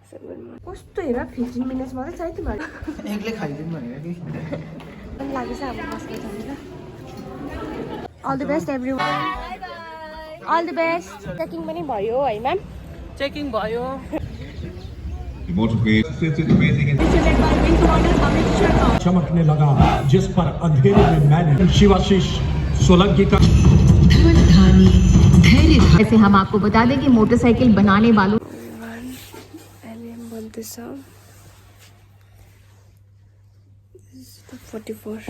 कस्तो हेर 15 मिनट्स मात्रै चाहियो तिमीहरू एकले खाइदिनु भनेर कि पनि लाग्छ अब बस्न जाँदा all the best everyone all the best checking पनि भयो है म्याम चेकिङ भयो चमकने लगा जिस पर अंधेरे में मैंने शिवाशीष सोलंकी का ऐसे हम आपको बता दें कि मोटरसाइकिल बनाने वालों this up. This is the 44.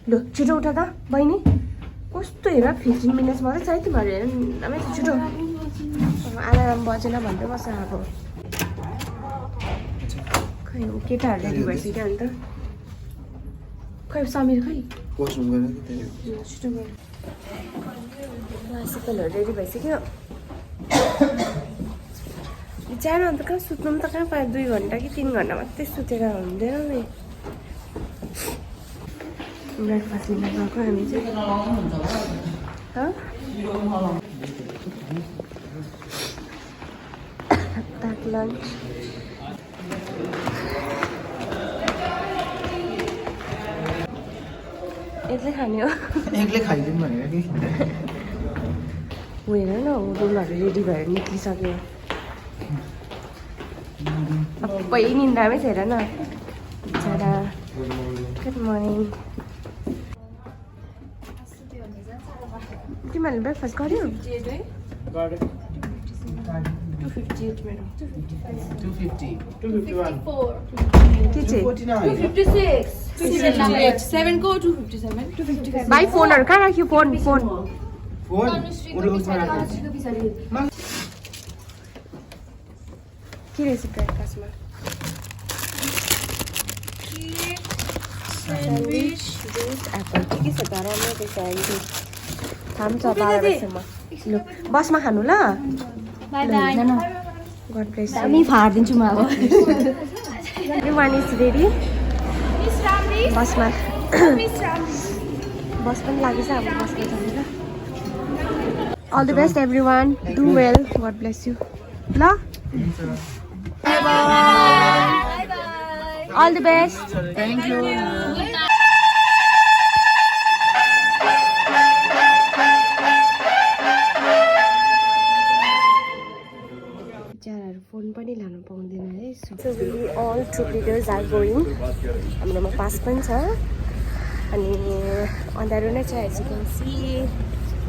लो छिटो उठा त बहिनी कस्तो हेर 15 मिनट्स मात्रै चाहियो तिमीहरू हेर एकदमै छिटो अलार्म बजेन भन्दै बस्छ अब खै हो केटाहरू रेडी भइसक्यो अन्त खै समीर खै कोसम गरेर छिटो गर क्लासिकलहरू रेडी भइसक्यो बिचारा अन्त कहाँ सुत्नु पनि त कहाँ पायो 2 घन्टा कि 3 घन्टा मात्रै सुतेर हुँदैन नि ब्रेकफास्ट लिन गएको हामी चाहिँ प्याक लन्च एक्लै खाने हो एकले खाइदिनु भनेर कि हेर न रुमहरू रेडी भएर निक्लिसक्यो सबै निन्द्रामै छ हेर न बिचरा गुड मर्निङ तिमीहरूले ब्रेकफास्ट गर्यो 258 मेरो 250 के चाहिँ 256 7 को 257 भाइ फोनहरू कहाँ राख्यो फोन फोन के रहेछ ब्रेकफास्टमा स्यान्डविच जुस एप्पल के छ तर राम्रो स्यान्डविच थाहा छ 12 बजेसम्म लु बसमा खानु ल गड ब्लेस हामी फाड्दिन्छु म अब everyone is ready बसमा बस पनि लाग्छ अब बसमा जाँदा all the best everyone do well god bless you ल bye bye all the best thank you phone पनि लानु पाउँदैन है so we all troop leaders are going हाम्रोमा पास पनि छ अनि अँध्यारो नै छ as you can see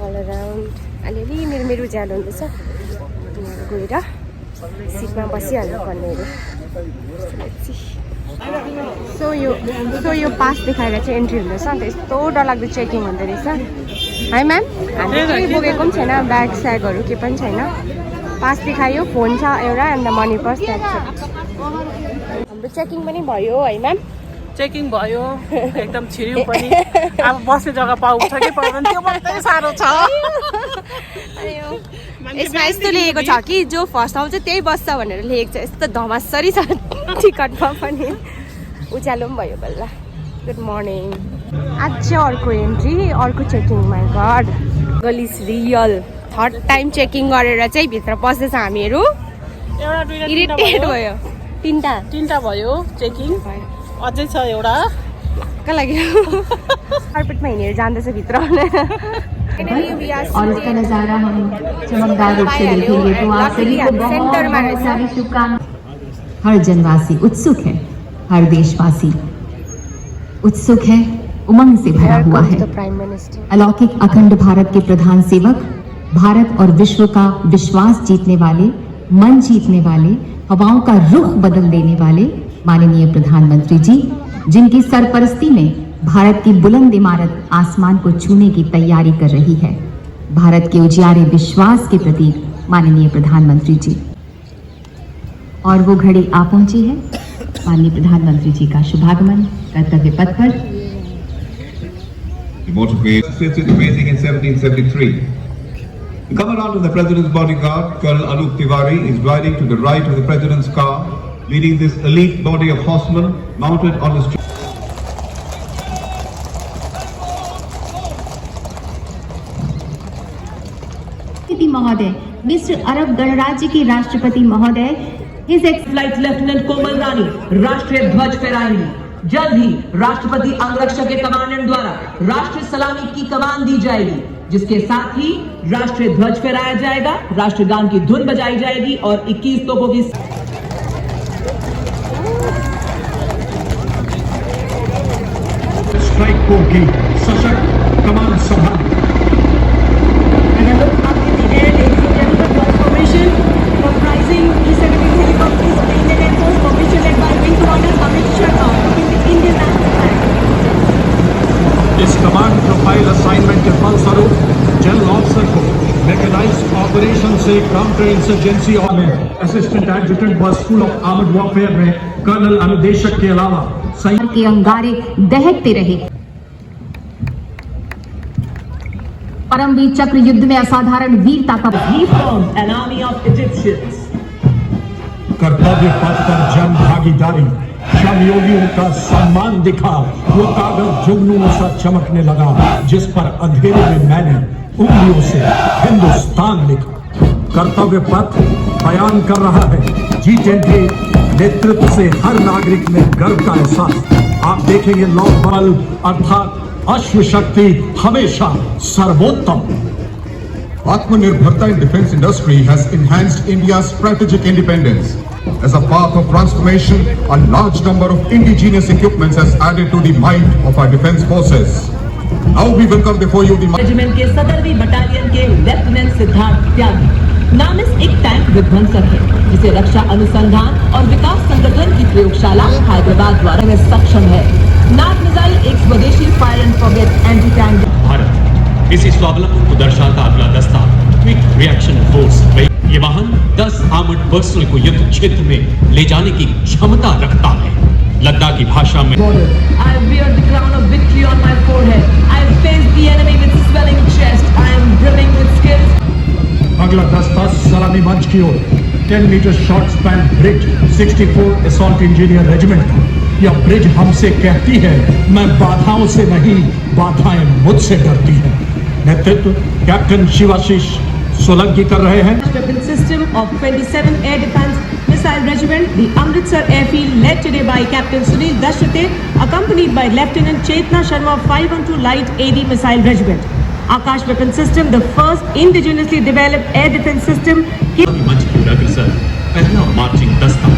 all around अलिअलि मेरो उज्यालो हुँदैछ तिनीहरू गएर सिटमा बसिहाल्नु पर्नेहरू सो यो पास देखाएर चाहिँ एन्ट्री हुँदैछ अन्त यस्तो डरलाग्दो चेकिङ हुँदो रहेछ है म्याम हामीले केही बोकेको पनि छैन ब्याग स्यागहरू केही पनि छैन पास देखायो फोन छ एउटा अन्त मनी पर्स हाम्रो चेकिङ पनि भयो है म्याम चेकिङ भयो एकदम छिर्यौँ पनि अब बस्ने जग्गा पाउँछ कि पाउँदैन त्यो मात्रै साह्रो छ यसमा यस्तो लेखेको छ कि जो फर्स्ट आउँछ त्यही बस्छ भनेर लेखेको छ यस्तो धमासरी छ टिकटमा पनि उज्यालो पनि भयो बल्ल गुड मर्निङ आज चाहिँ अर्को एन्ट्री अर्को चेकिङ माई गड गलिस रियल थर्ड टाइम चेकिङ गरेर चाहिँ भित्र पस्दैछ हामीहरू इरिटेट भयो तिनवटा भयो चेकिङ अझै छ एउटा कहाँ लाग्यो कार्पेटमा हिँडेर जाँदैछ भित्र और इसका नजारा हम चमकदार रूप से देखेंगे तो आप सभी को बहुत सारी शुभकामनाएं हर जनवासी उत्सुक है हर देशवासी उत्सुक है उमंग से भरा हुआ है अलौकिक अखंड भारत के प्रधान सेवक भारत और विश्व का विश्वास जीतने वाले मन जीतने वाले हवाओं का रुख बदल देने वाले माननीय प्रधानमंत्री जी जिनकी सरपरस्ती में भारत की बुलंद इमारत आसमान को छूने की तैयारी कर रही है भारत के उजियारे विश्वास के प्रतीक माननीय प्रधानमंत्री जी और वो घड़ी आ पहुंची है माननीय प्रधानमंत्री जी का शुभागमन कर्तव्य पथ पर amazing in 1773. The commandant of the President's bodyguard, Colonel Anup Tiwari, is riding to the right of the President's car, leading this elite body of horsemen mounted on his राष्ट्रपति महोदय, मिस्र अरब गणराज्य के राष्ट्रपति महोदय, हिज फ्लाइट लेफ्टिनेंट कोमल रानी राष्ट्रीय ध्वज फहराएंगी। जल्द ही राष्ट्रपति अंगरक्षक के कमांडेंट द्वारा राष्ट्रीय सलामी की कमान दी जाएगी, जिसके साथ ही राष्ट्रीय ध्वज फहराया जाएगा, राष्ट्रगान की धुन बजाई जाएगी और 21 तोपों की स्ट्राइक कोर की सशक्त कमान संभाली। इस कमांड प्रोफाइल असाइनमेंट के फलस्वरूप जनरल ऑफिसर को मैकेनाइज्ड ऑपरेशन से काउंटर इंसर्जेंसी और में असिस्टेंट एडजुटेंट व स्कूल ऑफ आर्मड वॉरफेयर में कर्नल अनुदेशक के अलावा संयुक्त के अंगारे दहकते रहे। परमवीर चक्र युद्ध में असाधारण वीरता का an army of Egyptians. कर्तव्य पथ पर जन भागीदारी, श्रमयोगियों का सम्मान दिखा। वो कागज जुगनू सा चमकने लगा जिस पर अंधेरे में मैंने उंगलियों से हिंदुस्तान लिखा। कर्तव्य पथ बयान कर रहा है G10 के नेतृत्व से हर नागरिक में गर्व का एहसास। आप देखेंगे लौह बल अर्थात अश्व शक्ति हमेशा सर्वोत्तम। Atmanirbharta in defense industry has enhanced India's strategic independence. As a path of transformation, a large number of indigenous equipments has added to the might of our defense forces. Now we welcome before you the regiment के 17वीं battalion के lieutenant Siddharth त्यागी। नामिस एक tank विध्वंसक है, जिसे रक्षा अनुसंधान और विकास संगठन की प्रयोगशाला हैदराबाद द्वारा में सक्षम है। नाग मिसाइल एक स्वदेशी fire and forget anti tank. Bharat इसी स्वावलंबन को दर्शाता अगला दस्ता क्विक रिएक्शन फोर्स। ये वाहन 10 आर्मर्ड पर्सनल को युद्ध क्षेत्र में ले जाने की क्षमता रखता है। लद्दाख की भाषा में I wear the crown of victory on my forehead. I have faced the enemy with swelling chest. I am brimming with skills. अगला दस्ता सलामी मंच की ओर 10 metre short span bridge 64 assault engineer regiment का। यह ब्रिज हमसे कहती है मैं बाधाओं से नहीं, बाधाएं मुझसे डरती हैं। नेतृत्व कैप्टन शिवाशीष सोलंकी कर रहे हैं। Weapon system of 27 Air Defense Missile Regiment, the Amritsar Airfield, led today by Captain Sunil Dashrate, accompanied by Lieutenant Chetna Sharma, 512 Light AD Missile Regiment. Akash Weapon System, the first indigenously developed air defense system. मंच की ओर अग्रसर पहला marching दस्ता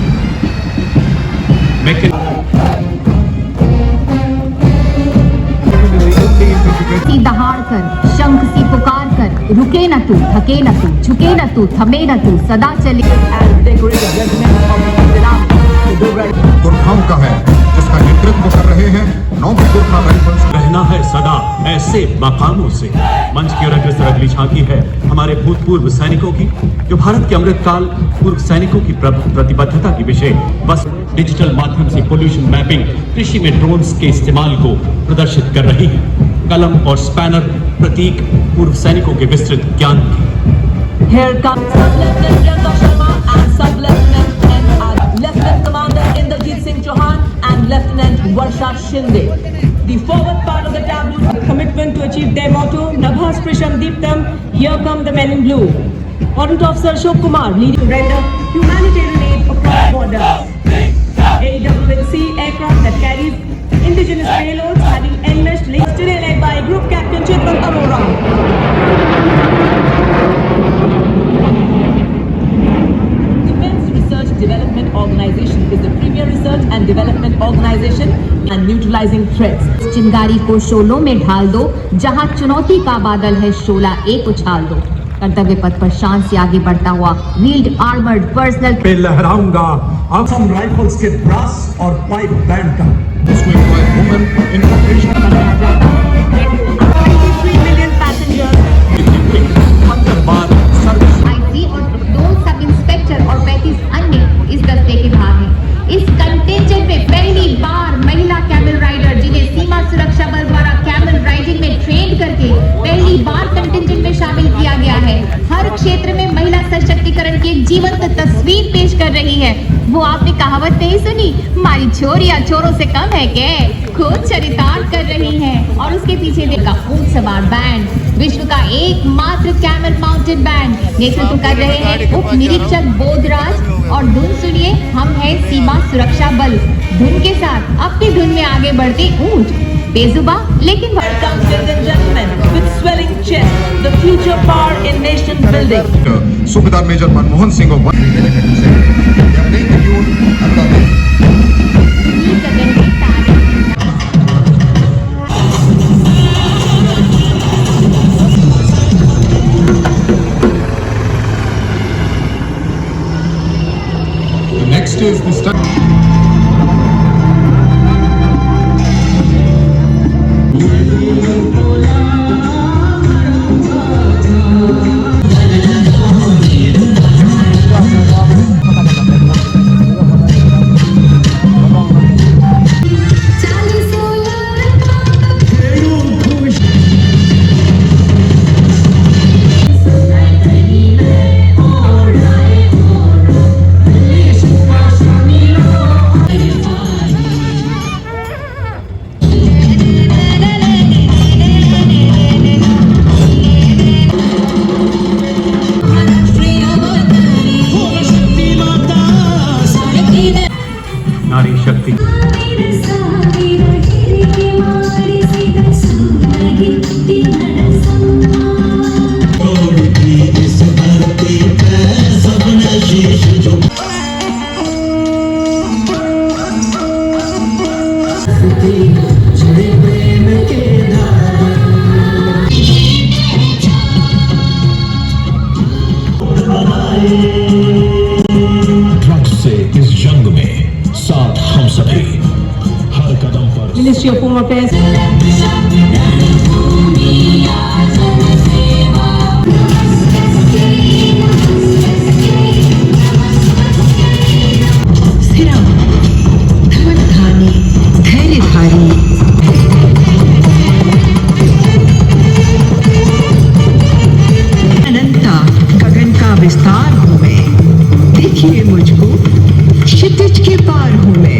सी दहाड़ कर, शंख सी पुकार कर, रुके न तू, थके न तू, झुके न तू, थमे न तू, सदा चले। गुरखाम का है, जिसका नेतृत्व कर रहे हैं 9 गुरखा राइफल्स। रहना है सदा ऐसे मकामों से। मंच की ओर अग्रसर अगली झांकी है हमारे भूतपूर्व सैनिकों की, जो भारत के अमृतकाल पूर्व सैनिकों की प्रतिबद्धता की विषय बस डिजिटल माध्यम से पोल्यूशन मैपिंग, कृषि में ड्रोन्स के इस्तेमाल को प्रदर्शित कर रही है। कलम और स्पैनर प्रतीक पूर्व सैनिकों के विस्तृत ज्ञान की। Here comes Sub-Lieutenant Priyanka Sharma and Sub-Lieutenant and Lieutenant Commander Inderjeet Singh Chauhan and Lieutenant Varsha Shinde. The forward part of the tableau, commitment to achieve their motto, Nabha Sprisham Deeptam, here come the men in blue. Warrant Officer Ashok Kumar leading to render humanitarian aid across borders. AWNC aircraft that carries indigenous payloads having enmeshed links today led by Group Captain Chitwan Arora. Defense Research Development Organization is the premier research and development organization and neutralizing threats. चिंगारी को शोलों में ढाल दो, जहां चुनौती का बादल है शोला एक उछाल दो। कर्तव्य पथ पर शान से आगे बढ़ता हुआ व्हील्ड आर्मर्ड पर्सनल पे लहराऊंगा असम राइफल्स के ब्रास और पाइप बैंड का। बनाया जाता है 23 million passengers. आईसी और 2 सब इंस्पेक्टर और 35 अन्य इस दस्ते के भाग हैं। इस कंटिंजेंट में पहली बार महिला कैमल राइडर, जिन्हें सीमा सुरक्षा बल द्वारा कैमल राइडिंग में ट्रेन करके पहली बार कंटिंजेंट में शामिल किया गया है। हर क्षेत्र में महिला सशक्तिकरण की एक जीवंत तस्वीर पेश कर रही है। वो आपने कहावत नहीं सुनी, हमारी छोरियां छोरों से कम है क्या? खुद चरितार्थ कर रही हैं और उसके पीछे देखा ऊंट सवार बैंड, विश्व का एकमात्र कैमल माउंटेड बैंड नेतृत्व कर रहे हैं उप निरीक्षक बोधराज। और धुन सुनिए, हम हैं सीमा सुरक्षा बल। धुन के साथ अपनी धुन में आगे बढ़ते ऊंट, बेजुबा लेकिन Welcome, ladies and gentlemen, with swelling chest, the future power in nation building. Subedar Major Manmohan Singh of Next is the study. नारी शक्ति ड्रग्स से इस जंग में साथ हम सभी, हर कदम पर Ministry of Home Affairs. अनंता गगन का विस्तार हूँ मैं, देखिए मुझको क्षितिज के पार हूँ मैं।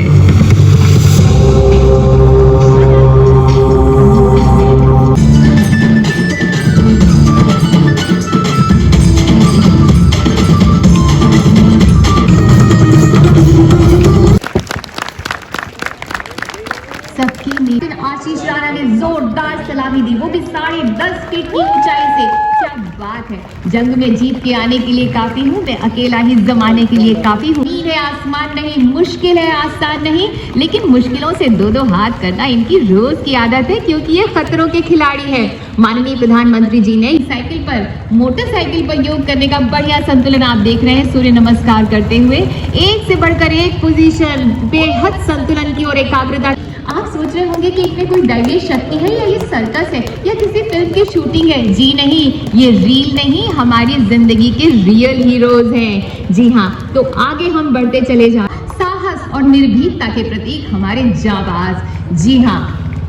सबकी नीति आशीष राणा ने जोरदार सलामी दी, वो भी 10.5 फीट की ऊंचाई से। क्या बात है, जंग में जीत के आने के लिए काफी हूँ मैं, अकेला ही जमाने के लिए काफी हूँ। नींद है आसमान नहीं, मुश्किल है आसान नहीं, लेकिन मुश्किलों से दो हाथ करना इनकी रोज की आदत है, क्योंकि ये खतरों के खिलाड़ी है। माननीय प्रधानमंत्री जी ने साइकिल पर, मोटरसाइकिल पर योग करने का बढ़िया संतुलन आप देख रहे हैं, सूर्य नमस्कार करते हुए एक से बढ़कर एक पोजीशन, बेहद संतुलन की और एकाग्रता। आप सोच रहे होंगे कि इसमें कोई दैवीय शक्ति है या ये सर्कस है या किसी फिल्म की शूटिंग है। जी नहीं, ये रील नहीं, हमारी जिंदगी के रियल हीरोज हैं। जी हाँ, तो आगे हम बढ़ते चले जा, साहस और निर्भीकता के प्रतीक हमारे जाबाज। जी हाँ,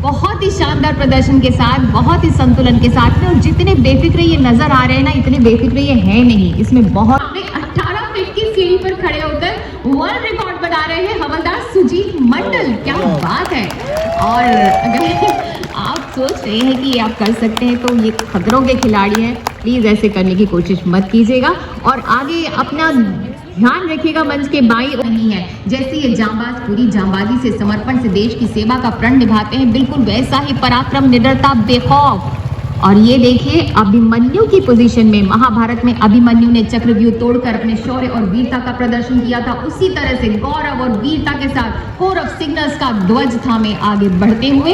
बहुत ही शानदार प्रदर्शन के साथ, बहुत ही संतुलन के साथ में, और जितने बेफिक्र ये नजर आ रहे हैं ना, इतने बेफिक्र ये है नहीं। इसमें बहुत 18 फीट की सीढ़ी पर खड़े होकर वर्ल्ड रिकॉर्ड बना रहे हैं हवलदार सुजीत मंडल। क्या बात है। और अगर आप सोच रहे हैं कि ये आप कर सकते हैं, तो ये खतरों के खिलाड़ी हैं, प्लीज ऐसे करने की कोशिश मत कीजिएगा। और आगे अपना ध्यान रखिएगा, मंच के बाईं ओर नहीं है। जैसे ये जांबाज पूरी जांबाजी से, समर्पण से देश की सेवा का प्रण निभाते हैं, बिल्कुल वैसा ही पराक्रम, निडरता, बेखौफ। और ये देखिए अभिमन्यु की पोजीशन में, महाभारत में अभिमन्यु ने चक्रव्यूह तोड़कर अपने शौर्य और वीरता का प्रदर्शन किया था, उसी तरह से गौरव और वीरता के साथ कौरव सिग्नल्स का ध्वज थामे आगे बढ़ते हुए,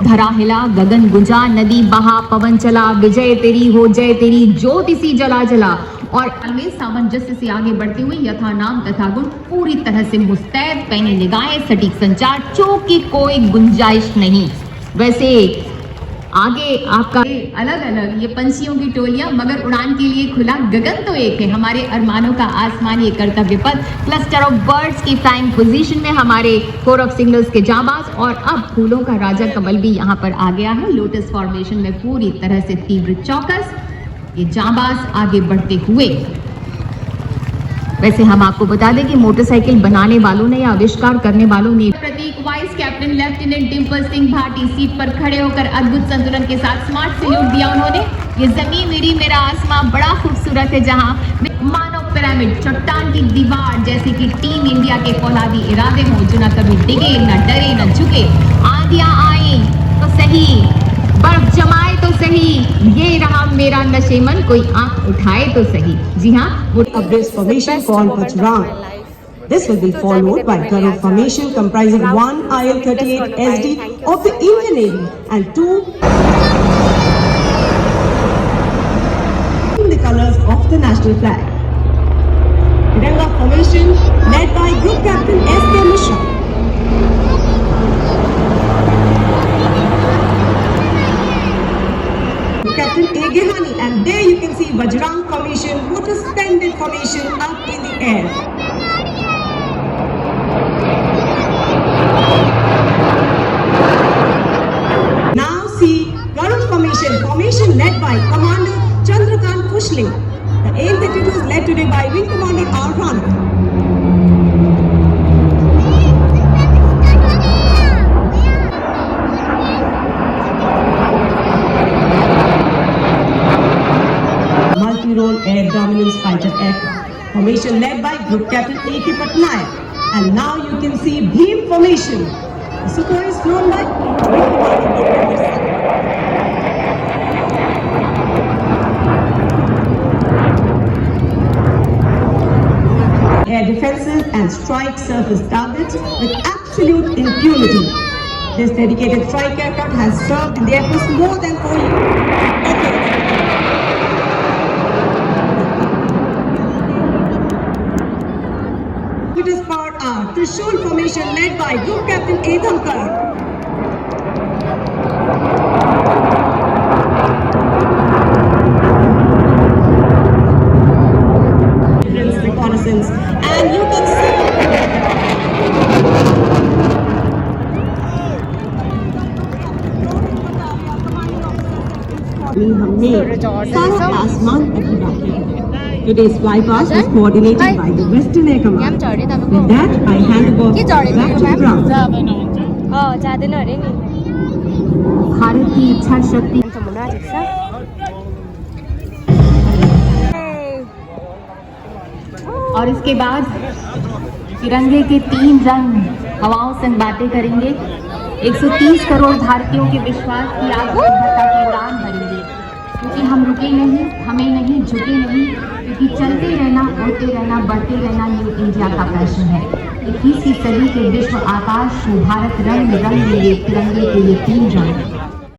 धरा हिला, गगन गुंजा, नदी बहा, पवन चला, विजय तेरी हो जय तेरी, ज्योति सी जला जला। और अलमेज सामंजस्य से आगे बढ़ते हुए यथा नाम तथा गुण, पूरी तरह से मुस्तैद, पैनी निगाहें, सटीक संचार, चूक की कोई गुंजाइश नहीं। वैसे आगे आपका अलग अलग ये पंछियों की टोलियां, मगर उड़ान के लिए खुला गगन तो एक है, हमारे अरमानों का आसमान ये कर्तव्य पथ। क्लस्टर ऑफ बर्ड्स की फ्लाइंग पोजीशन में हमारे कौरव सिग्नल्स के जांबाज, और अब फूलों का राजा कमल भी यहाँ पर आ गया है लोटस फॉर्मेशन में, पूरी तरह से तीव्र चौकस। ये जांबाज आगे बढ़ते हुए वैसे हम आपको बता दें कि मोटरसाइकिल बनाने वालों ने या आविष्कार करने वालों ने प्रतीक vice captain lieutenant Dimple Singh Bhati seat पर खड़े होकर अद्भुत संतुलन के साथ स्मार्ट सैल्यूट दिया उन्होंने। ये जमीन मेरी मेरा आसमां बड़ा खूबसूरत है, जहां मानव पिरामिड चट्टान की दीवार जैसे कि टीम इंडिया के फौलादी इरादे हो जो न कभी डिगे न डरे न झुके। आंधियां आए तो सही, बर्फ जमाए तो सही, ये रहा मेरा नशेमन, कोई आंख उठाए तो सही। जी हाँ, of this formation called Bajrang. This will be followed by Garud formation comprising 1 IL-38 SD of the Indian Navy and 2 in the colors of the national flag. Tiranga formation led by Group Captain S.K. Mishra. Captain A. Gehani, and there you can see Bajrang formation, what a splendid formation up in the air. Now see Garud formation led by Commander Chandrakant Kushling. The AL-32 is led today by Wing Commander R. Ranat. Multi-role air dominance fighter aircraft. Formation led by Group Captain A.K. Patnaik. And now you can see Bheem formation. The Sukhoi is flown by air defenses and strike surface targets with absolute impunity. This dedicated strike aircraft has served in the Air Force more than 4 decades. It is part R, Trishul formation led by Group Captain A. Thankar. Reconnaissance, and you can see Today's flypast was coordinated by the Western Air Command. With that, I hand over back to the ground. जाँदैन अरे नि भारत की इच्छा शक्ति अन्त हुन आँटेको छ। और इसके बाद तिरंगे के 3 रंग हवाओं से बातें करेंगे। 130 करोड़ भारतीयों के विश्वास की आत्मनिर्भरता की उड़ान भरेंगे, क्योंकि हम रुके नहीं, हमें नहीं, झुके नहीं, क्योंकि चलते रहना, होते रहना, बढ़ते रहना न्यू इंडिया का पैशन है। 21वीं सदी के विश्व आकाश में भारत रंग रंग लेंगे तिरंगे के ये 3 रंग।